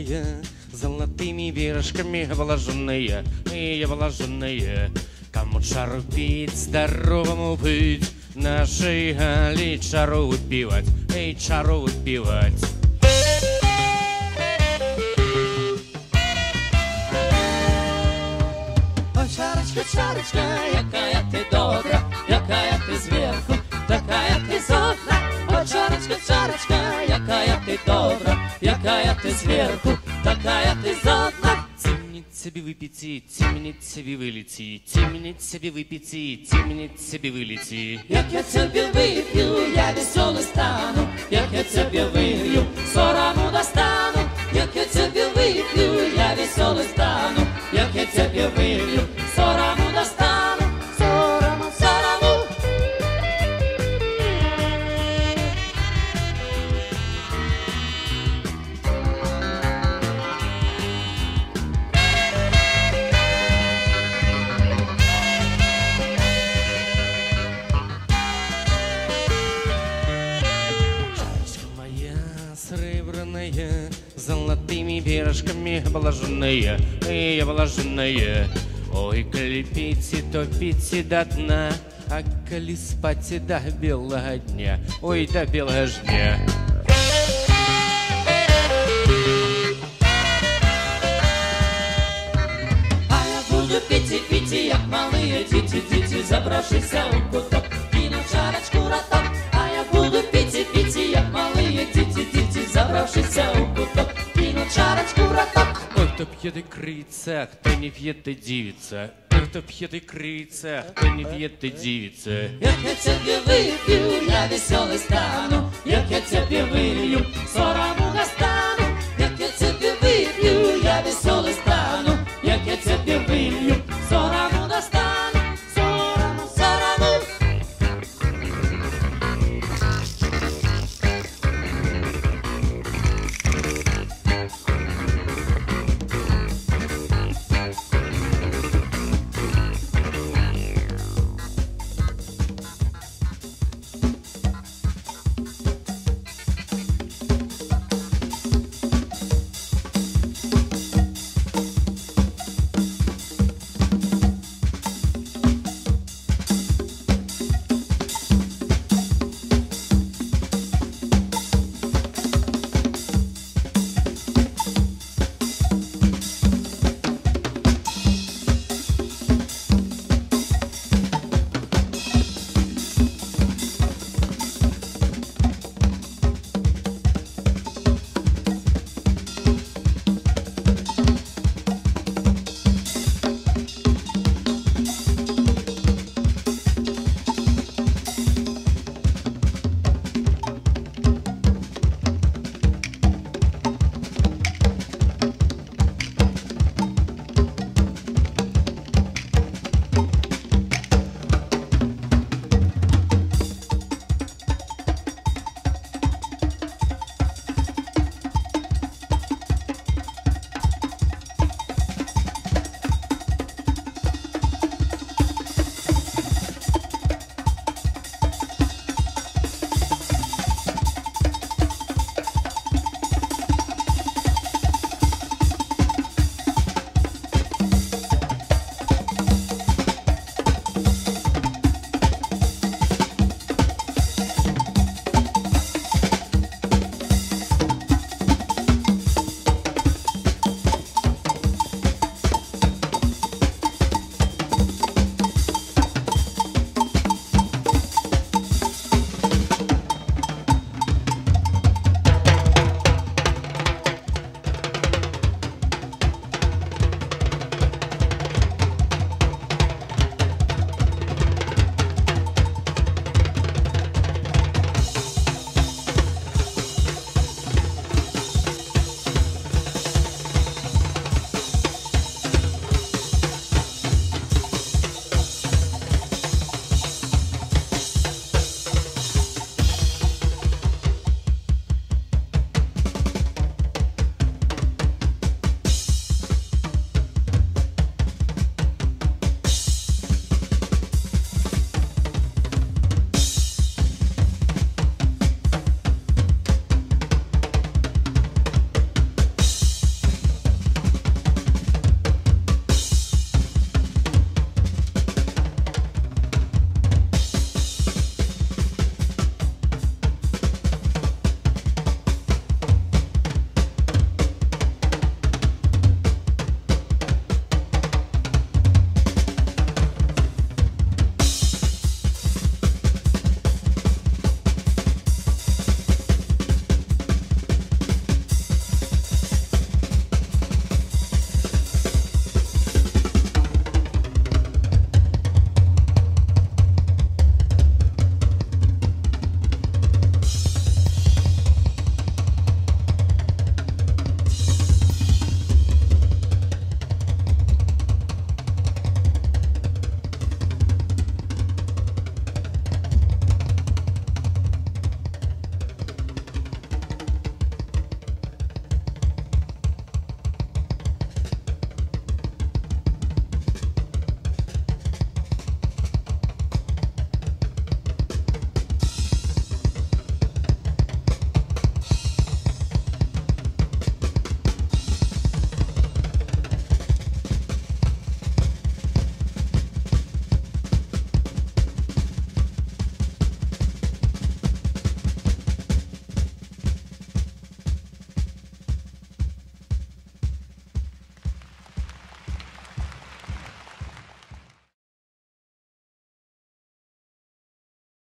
серебряная, золотыми веерышками обложенная, и обложенная. Кому чару пить, здоровому быть, нашей Гали чару выпивать, эй, чару выпивать. Ой, чарочка, чарочка, якая ты добра, якая ты зверху, такая ты зодна. Ой, чарочка, чарочка, якая ты добра, якая ты зверху, такая ты зодна. Темнить себе выпейте, темнить себе вылети, темнить себе выпейте, темнить себе вылети. Як я тебе выпью, я веселый стану, як я тебе вылью, сорому достану. Як я тебе выпью, я веселый стану, як я тебе вылью, сорому достану. Сорому, сорому. Серебряная, золотыми веерышками обложенная, и обложенная. Ой, коли пейте, то пейте до дна, а коли спать до белого дня, ой, до белого дня. А я буду пить и пить, як малые дети, дети, забравшися у куток, кину чарочку роток. А я буду пить и пить, як малые дети, дети, забравшися у куток, кину чарочку роток. Ой, хто п'є, той криється, хто не п'є, той дівиться. Ой, хто п'є, той криється, хто не п'є, той дівиться. Як я тебе выпью, я веселый стану, як я тебе вылью, сорому